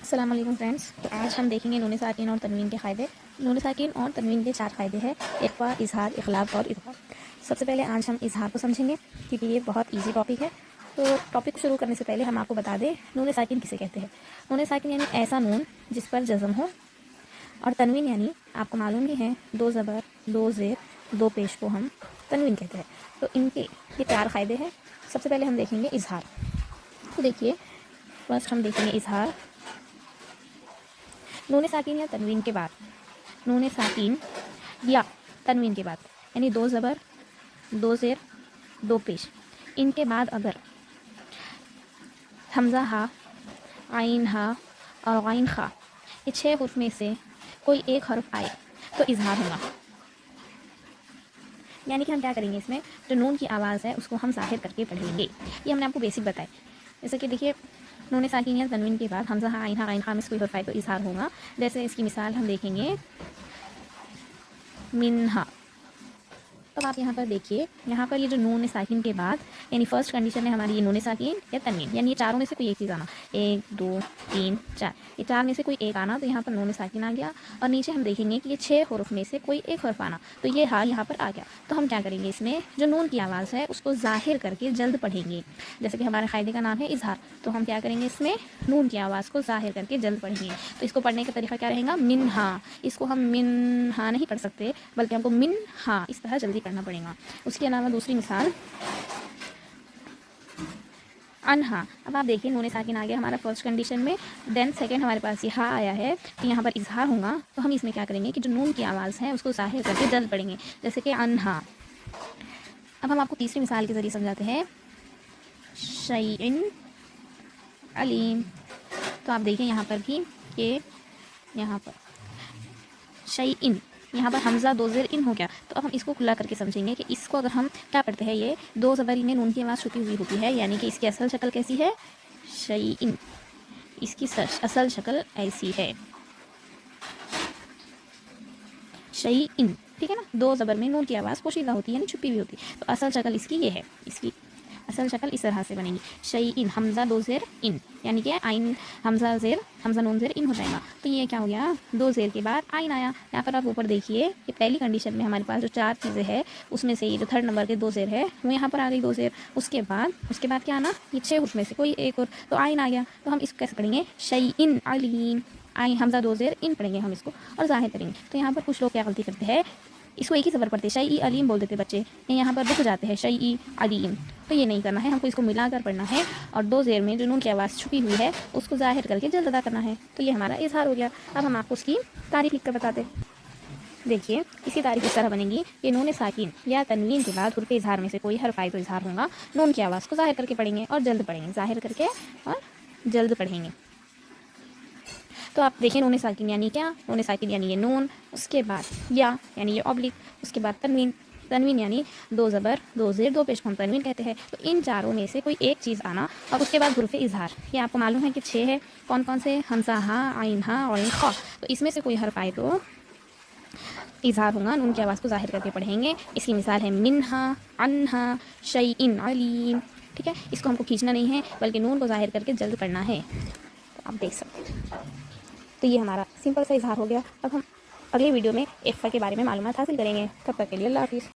السلام علیکم فرینڈس، تو آج ہم دیکھیں گے نون ساکن اور تنوین کے فائدے۔ نون ساکن اور تنوین کے 4 فائدے ہیں: اخفاء، اظہار، اخلاق اور ادغام۔ سب سے پہلے آج ہم اظہار کو سمجھیں گے کیونکہ یہ بہت ایزی ٹاپک ہے۔ تو ٹاپک شروع کرنے سے پہلے ہم آپ کو بتا دیں نون ساکن کسے کہتے ہیں۔ نون ساکن یعنی ایسا نون جس پر جزم ہو، اور تنوین یعنی آپ کو معلوم ہی ہے 2 زبر 2 زیر 2 پیش کو ہم تنوین کہتے ہیں۔ تو ان کے یہ 4 فائدے ہیں۔ سب سے پہلے ہم دیکھیں گے اظہار۔ تو دیکھیے، فرسٹ ہم دیکھیں گے اظہار۔ نون ساکن یا تنوین کے بعد، نون ساکن یا تنوین کے بعد یعنی 2 زبر 2 زیر 2 پیش، ان کے بعد اگر حمزہ ہا، عین ہا اور غین خا، یہ 6 حروف میں سے کوئی ایک حرف آئے تو اظہار ہوگا۔ یعنی کہ ہم کیا کریں گے، اس میں جو نون کی آواز ہے اس کو ہم ظاہر کر کے پڑھیں گے۔ یہ ہم نے آپ کو بیسک بتایا۔ جیسے کہ دیکھیے، نون ساکن یا تنوین کے بعد حمزہ ہا، عین ہا، غین خا میں سے کوئی حرف آئے تو اظہار ہوگا۔ جیسے اس کی مثال ہم دیکھیں گے، منہا۔ اب آپ یہاں پر دیکھیے، یہاں پر یہ جو نون ساکن کے بعد یعنی فرسٹ کنڈیشن میں ہماری یہ نون ساکن یا تنوین، یعنی یہ چاروں میں سے کوئی ایک چیز آنا، 1 2 3 4، یہ 4 میں سے کوئی ایک آنا، تو یہاں پر نون ساکن آ گیا۔ اور نیچے ہم دیکھیں گے کہ یہ 6 حروف میں سے کوئی ایک حرف آنا، تو یہ ہا یہاں پر آ گیا۔ تو ہم کیا کریں گے، اس میں جو نون کی آواز ہے اس کو ظاہر کر کے جلد پڑھیں گے۔ جیسے کہ ہمارے قاعدے کا نام ہے اظہار، تو ہم کیا کریں گے، اس میں نون کی آواز کو ظاہر کر کے جلد پڑھیں گے۔ تو اس کو پڑھنے کا طریقہ کیا رہے گا، منہا۔ اس کو ہم منہا نہیں پڑھ سکتے، بلکہ ہم کو منہا اس طرح جلدی پڑھنا پڑے گا۔ اس کے علاوہ دوسری مثال، انہا۔ اب آپ دیکھیں، نون ساکن آ گیا ہمارا فرسٹ کنڈیشن میں، دین سیکنڈ ہمارے پاس یہ ہا آیا ہے، کہ یہاں پر اظہار ہوگا۔ تو ہم اس میں کیا کریں گے کہ جو نون کی آواز ہے اس کو ظاہر کر کے جلد پڑھیں گے، جیسے کہ انہا۔ اب ہم آپ کو تیسری مثال کے ذریعے سمجھاتے ہیں، شیئن علیم۔ تو آپ دیکھیں یہاں پر بھی کہ یہاں پر شیئن، یہاں پر حمزہ 2 زیر ان ہو گیا، تو اب ہم اس کو کھلا کر کے سمجھیں گے کہ اس کو اگر ہم کیا پڑھتے ہیں، یہ 2 زبر میں نون کی آواز چھپی ہوئی ہوتی ہے، یعنی کہ اس کی اصل شکل کیسی ہے، شیئن۔ اس کی اصل شکل ایسی ہے، شیئن، ٹھیک ہے نا۔ 2 زبر میں نون کی آواز پوشیدہ ہوتی ہے، یعنی چھپی ہوئی ہوتی ہے، تو اصل شکل اس کی یہ ہے، اس کی اصل شکل اس طرح سے بنے گی، شیئن، حمزہ 2 زیر ان، یعنی کہ آئین، حمزہ نون زیر ان ہو جائے گا۔ تو یہ کیا ہو گیا، 2 زیر کے بعد آئین آیا۔ یہاں پر آپ اوپر دیکھیے کہ پہلی کنڈیشن میں ہمارے پاس جو 4 چیزیں ہیں، اس میں سے یہ جو 3rd نمبر کے 2 زیر ہے وہ یہاں پر آ گئی 2 زیر۔ اس کے بعد کیا آنا، یہ 6 حروف میں سے کوئی ایک اور، تو آئین آ گیا۔ تو ہم اس کو کیسے پڑھیں گے، شیئن علیم، آئین حمزہ 2 زیر ان پڑھیں گے ہم اس کو اور ظاہر کریں گے۔ تو یہاں پر کچھ لوگ کیا غلطی کرتے ہیں، اس کو ایک ہی زبر پڑھتے، شیئی علیم بول دیتے بچے، یہاں پر رک جاتے ہیں شیئی علیم۔ تو یہ نہیں کرنا ہے، ہم کو اس کو ملا کر پڑھنا ہے، اور 2 زیر میں جو نون کی آواز چھپی ہوئی ہے اس کو ظاہر کر کے جلد ادا کرنا ہے۔ تو یہ ہمارا اظہار ہو گیا۔ اب ہم آپ کو اس کی تعریف لکھ کر بتاتے ہیں۔ دیکھیے، اس کی تعریف اس طرح بنے گی کہ نون ساکن یا تنوین کے بعد حروف اظہار میں سے کوئی حرف آئے تو اظہار ہوگا۔ نون کی آواز کو ظاہر کر کے پڑھیں گے اور جلد پڑھیں گے، ظاہر کر کے اور جلد پڑھیں گے۔ تو آپ دیکھیں، نون ساکن یعنی کیا، نون ساکن یعنی یہ نون، اس کے بعد یا یعنی یہ اوبلک، اس کے بعد تنوین یعنی 2 زبر 2 زیر 2 پیش کو ہم تنوین کہتے ہیں۔ تو ان چاروں میں سے کوئی ایک چیز آنا، اور اس کے بعد حروف اظہار، یہ آپ کو معلوم ہے کہ 6 ہے، کون کون سے، حمزہ ہا، عین ہا اور غین خا۔ تو اس میں سے کوئی حرف آئے تو اظہار ہوگا، نون کی آواز کو ظاہر کر کے پڑھیں گے۔ اس کی مثال ہے منہا، انہا، شیئن علیم، ٹھیک ہے۔ اس کو ہم کو کھینچنا نہیں ہے، بلکہ نون کو ظاہر کر کے جلد پڑھنا ہے۔ تو آپ دیکھ سکتے ہیں، تو یہ ہمارا سمپل سا اظہار ہو گیا۔ اب ہم اگلی ویڈیو میں اخفاء کے بارے میں معلومات حاصل کریں گے۔ تب تک کے لیے اللہ حافظ۔